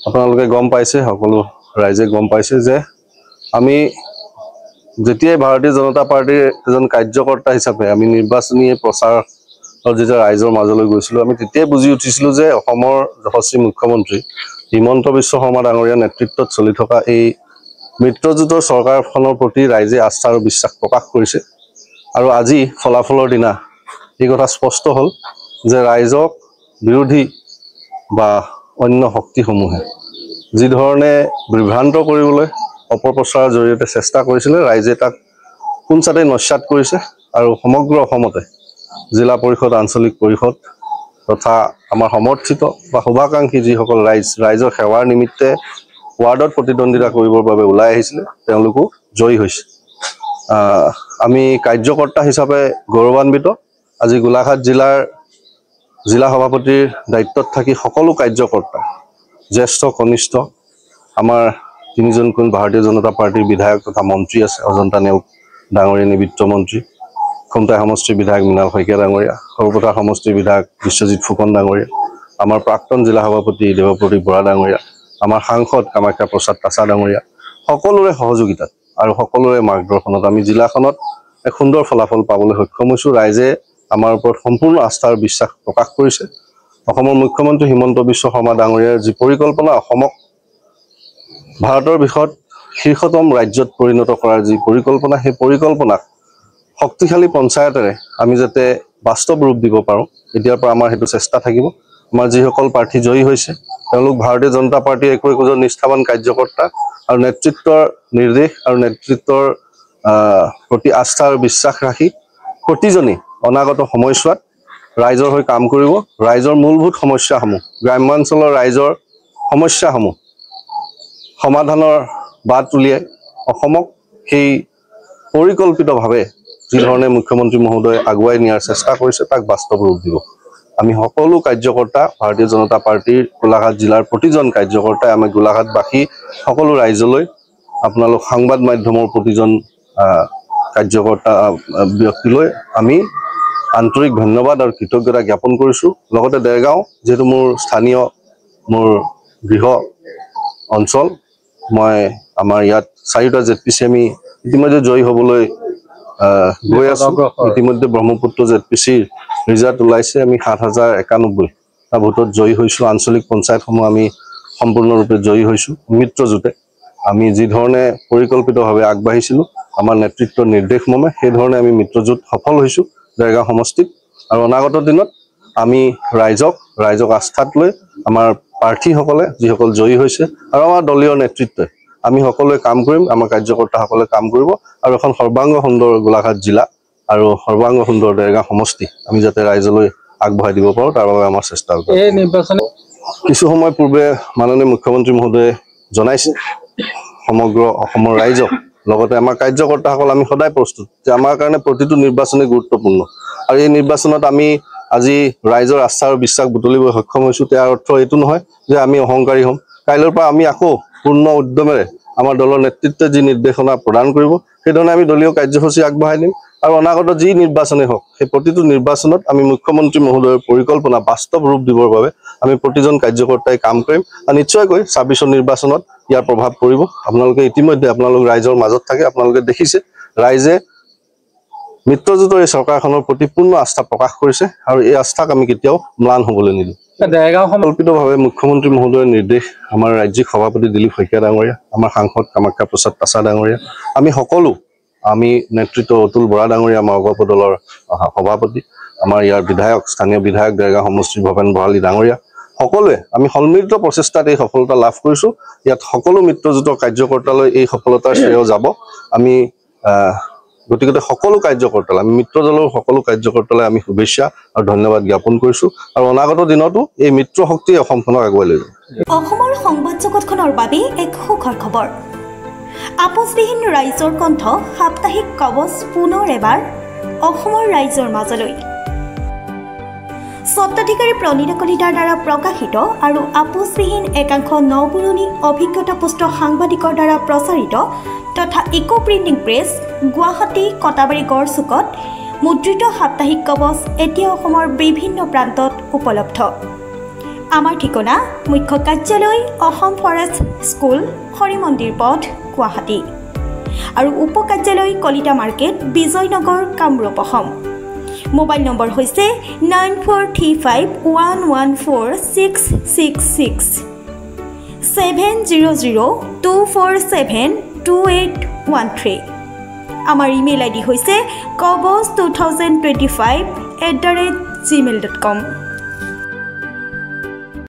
আপোনালোকে গম পাইছে, সকলো ৰাইজে গম পাইছে যে আমি যেতিয়াই ভাৰতীয় জনতা পাৰ্টিৰ এজন কাৰ্যকৰ্তা হিচাপে আমি নিৰ্বাচনী প্ৰচাৰত যেতিয়া ৰাইজৰ মাজলৈ গৈছিলোঁ, আমি তেতিয়াই বুজি উঠিছিলোঁ যে অসমৰ যশস্বী মুখ্যমন্ত্ৰী হিমন্ত বিশ্ব শৰ্মা ডাঙৰীয়াৰ নেতৃত্বত চলি থকা এই মিত্ৰজোঁটৰ চৰকাৰখনৰ প্ৰতি ৰাইজে আস্থা আৰু বিশ্বাস প্ৰকাশ কৰিছে। আৰু আজি ফলাফলৰ দিনা এই কথা স্পষ্ট হ'ল যে ৰাইজক বিৰোধী বা অন্য শক্তিসমূহে যি ধৰণে বিভ্ৰান্ত কৰিবলৈ অপপ্ৰচাৰৰ জৰিয়তে চেষ্টা কৰিছিলে, ৰাইজে তাক পোনচাতে নস্যাৎ কৰিছে। আৰু সমগ্ৰ অসমতে জিলা পৰিষদ, আঞ্চলিক পৰিষদ তথা আমাৰ সমৰ্থিত বা শুভাকাংক্ষী যিসকল ৰাইজৰ সেৱাৰ নিমিত্তে ৱাৰ্ডত প্ৰতিদ্বন্দ্বিতা কৰিবৰ বাবে ওলাই আহিছিলে, তেওঁলোকো জয়ী হৈছে। আমি কাৰ্যকৰ্তা হিচাপে গৌৰৱান্বিত। আজি গোলাঘাট জিলা সভাপতিৰ দায়িত্বত থাকি সকলো কাৰ্যকৰ্তা, জ্যেষ্ঠ কনিষ্ঠ, আমাৰ তিনিজনকৈ ভাৰতীয় জনতা পাৰ্টিৰ বিধায়ক তথা মন্ত্ৰী আছে, অজন্তা নেওগ ডাঙৰীয়া নিবৃত্ত মন্ত্ৰী, খুমটাই সমষ্টিৰ বিধায়ক মৃণাল শইকীয়া ডাঙৰীয়া, সৰুপথাৰ সমষ্টিৰ বিধায়ক বিশ্বজিৎ ফুকন ডাঙৰীয়া, আমাৰ প্ৰাক্তন জিলা সভাপতি দেৱপ্ৰদীপ বৰা ডাঙৰীয়া, আমাৰ সাংসদ কামাখ্যা প্ৰসাদ তাছা ডাঙৰীয়া, সকলোৰে সহযোগিতাত আৰু সকলোৰে মাৰ্গদৰ্শনত আমি জিলাখনত এক সুন্দৰ ফলাফল পাবলৈ সক্ষম হৈছোঁ। ৰাইজে আমাৰ ওপৰত সম্পূৰ্ণ আস্থা আৰু বিশ্বাস প্ৰকাশ কৰিছে। অসমৰ মুখ্যমন্ত্ৰী হিমন্ত বিশ্ব শৰ্মা ডাঙৰীয়াৰ যি পৰিকল্পনা, অসমক ভাৰতৰ বিষয়ত শীৰ্ষতম ৰাজ্যত পৰিণত কৰাৰ যি পৰিকল্পনা, সেই পৰিকল্পনাক শক্তিশালী পঞ্চায়তেৰে আমি যাতে বাস্তৱ ৰূপ দিব পাৰোঁ, এতিয়াৰ পৰা আমাৰ সেইটো চেষ্টা থাকিব। আমাৰ যিসকল প্ৰাৰ্থী জয়ী হৈছে তেওঁলোক ভাৰতীয় জনতা পাৰ্টীৰ একোজন নিষ্ঠাৱান কাৰ্যকৰ্তা আৰু নেতৃত্বৰ নিৰ্দেশ আৰু নেতৃত্বৰ প্ৰতি আস্থা আৰু বিশ্বাস ৰাখি প্ৰতিজনেই অনাগত সময়ছোৱাত ৰাইজৰ হৈ কাম কৰিব। ৰাইজৰ মূলভূত সমস্যাসমূহ, গ্ৰাম্যাঞ্চলৰ ৰাইজৰ সমস্যাসমূহ সমাধানৰ বাট উলিয়াই অসমক সেই পৰিকল্পিতভাৱে যি ধৰণে মুখ্যমন্ত্ৰী মহোদয়ে আগুৱাই নিয়াৰ চেষ্টা কৰিছে তাক বাস্তৱ ৰূপ দিব। আমি সকলো কাৰ্যকৰ্তা, ভাৰতীয় জনতা পাৰ্টিৰ গোলাঘাট জিলাৰ প্ৰতিজন কাৰ্যকৰ্তাই আমি গোলাঘাটবাসী সকলো ৰাইজলৈ, আপোনালোক সংবাদ মাধ্যমৰ প্ৰতিজন কাৰ্যকৰ্তা ব্যক্তিলৈ আমি আন্তৰিক ধন্যবাদ আৰু কৃতজ্ঞতা জ্ঞাপন কৰিছোঁ। লগতে দেৰগাঁও যিহেতু মোৰ স্থানীয়, মোৰ গৃহ অঞ্চল, মই আমাৰ ইয়াত 4টা ZPC আমি ইতিমধ্যে জয়ী হ'বলৈ গৈ আছোঁ। ইতিমধ্যে ব্ৰহ্মপুত্ৰ ZPCৰ ৰিজাল্ট ওলাইছে, আমি 7091টা ভোটত জয়ী হৈছোঁ। আঞ্চলিক পঞ্চায়তসমূহ আমি সম্পূৰ্ণৰূপে জয়ী হৈছোঁ। মিত্ৰজোঁটে আমি যি ধৰণে পৰিকল্পিতভাৱে আগবাঢ়িছিলোঁ আমাৰ নেতৃত্বৰ নিৰ্দেশমৰ্মে, সেইধৰণে আমি মিত্ৰজোঁট সফল হৈছোঁ দেৰগাঁও সমষ্টিত। আৰু অনাগত দিনত আমি ৰাইজক আস্থাত লৈ আমাৰ প্ৰাৰ্থীসকলে যিসকল জয়ী হৈছে আৰু আমাৰ দলীয় নেতৃত্বই আমি সকলোৱে কাম কৰিম, আমাৰ কাৰ্যকৰ্তাসকলে কাম কৰিব আৰু এখন সৰ্বাংগ সুন্দৰ গোলাঘাট জিলা আৰু সৰ্বাংগ সুন্দৰ দেৰগাঁও সমষ্টি আমি যাতে ৰাইজলৈ আগবঢ়াই দিব পাৰোঁ তাৰ বাবে আমাৰ চেষ্টা হ'ব। এই নিৰ্বাচন কিছু সময় পূৰ্বে মাননীয় মুখ্যমন্ত্ৰী মহোদয়ে জনাইছে সমগ্ৰ অসমৰ ৰাইজক, লগতে আমাৰ কাৰ্যকৰ্তাসকল আমি সদায় প্ৰস্তুত যে আমাৰ কাৰণে প্ৰতিটো নিৰ্বাচনেই গুৰুত্বপূৰ্ণ। আৰু এই নিৰ্বাচনত আমি আজি ৰাইজৰ আস্থা আৰু বিশ্বাস বুটলিবলৈ সক্ষম হৈছোঁ। তাৰ অৰ্থ এইটো নহয় যে আমি অহংকাৰী হ'ম। কাইলৈৰ পৰা আমি আকৌ পূৰ্ণ উদ্যমেৰে আমাৰ দলৰ নেতৃত্বে যি নিৰ্দেশনা প্ৰদান কৰিব সেইধৰণে আমি দলীয় কাৰ্যসূচী আগবঢ়াই নিম। আৰু অনাগত যি নিৰ্বাচনেই হওক সেই প্ৰতিটো নিৰ্বাচনত আমি মুখ্যমন্ত্ৰী মহোদয়ৰ পৰিকল্পনা বাস্তৱ ৰূপ দিবৰ বাবে আমি প্ৰতিজন কাৰ্যকৰ্তাই কাম কৰিম। আৰু নিশ্চয়কৈ 26ৰ নিৰ্বাচনত ইয়াৰ প্ৰভাৱ পৰিব। আপোনালোকে ইতিমধ্যে আপোনালোক ৰাইজৰ মাজত থাকে, আপোনালোকে দেখিছে ৰাইজে মিত্ৰজোঁটৰ এই চৰকাৰখনৰ প্ৰতি পূৰ্ণ আস্থা প্ৰকাশ কৰিছে আৰু এই আস্থাক আমি কেতিয়াও ম্লান হ'বলৈ নিদিওঁ। দেৰগাঁও কল্পিতভাৱে মুখ্যমন্ত্ৰী মহোদয়ৰ নিৰ্দেশ, আমাৰ ৰাজ্যিক সভাপতি দিলীপ শইকীয়া ডাঙৰীয়া, আমাৰ সাংসদ কামাখ্যা প্ৰসাদ তাছা ডাঙৰীয়া, আমি নেতৃত্ব অতুল বৰা ডাঙৰীয়া, আমাৰ অগপ দলৰ সভাপতি, আমাৰ ইয়াৰ বিধায়ক, স্থানীয় বিধায়ক দেৰগাঁও সমষ্টিৰ ভৱেন বৰালী ডাঙৰীয়া, সকলোৱে আমি সন্মিলিত প্ৰচেষ্টাত এই সফলতা লাভ কৰিছোঁ। ইয়াত সকলো মিত্ৰজোঁটৰ কাৰ্যকৰ্তালৈ এই সফলতাৰ শ্ৰেয় যাব। আমি গতিকে সকলো কাৰ্যকৰ্তালৈ, আমি মিত্ৰ দলৰ সকলো কাৰ্যকৰ্তালৈ আমি শুভেচ্ছা আৰু ধন্যবাদ জ্ঞাপন কৰিছোঁ। আৰু অনাগত দিনতো এই মিত্ৰ শক্তিয়ে অসমখনক আগুৱাই লৈ যাব। অসমৰ সংবাদ জগতখনৰ বাবে এক সুখৰ খবৰ। আপোচবিহীন ৰাইজৰ কণ্ঠ সাপ্তাহিক কবচ পুনৰ এবাৰ অসমৰ ৰাইজৰ মাজলৈ। স্বত্বাধিকাৰী প্ৰণীতা কলিতাৰ দ্বাৰা প্ৰকাশিত আৰু আপোচবিহীন একাংশ নপুৰণি অভিজ্ঞতাপুষ্ট সাংবাদিকৰ দ্বাৰা প্ৰচাৰিত তথা eco printing press, Guwahati Katabari গড়চুকত মুদ্ৰিত সাপ্তাহিক কবচ এতিয়া অসমৰ বিভিন্ন প্ৰান্তত উপলব্ধ। আমাৰ ঠিকনা মুখ্য কাৰ্যালয় অসম ফৰেষ্ট স্কুল হৰি মন্দিৰ পথ গুৱাহাটী আৰু উপ কাৰ্যালয় Kalita market Bijoynagar Kamrup Assam mobile number হৈছে 9435114666 7002472813 আমাৰ ইমেইল আইডি হৈছে kobos2025@gmail.com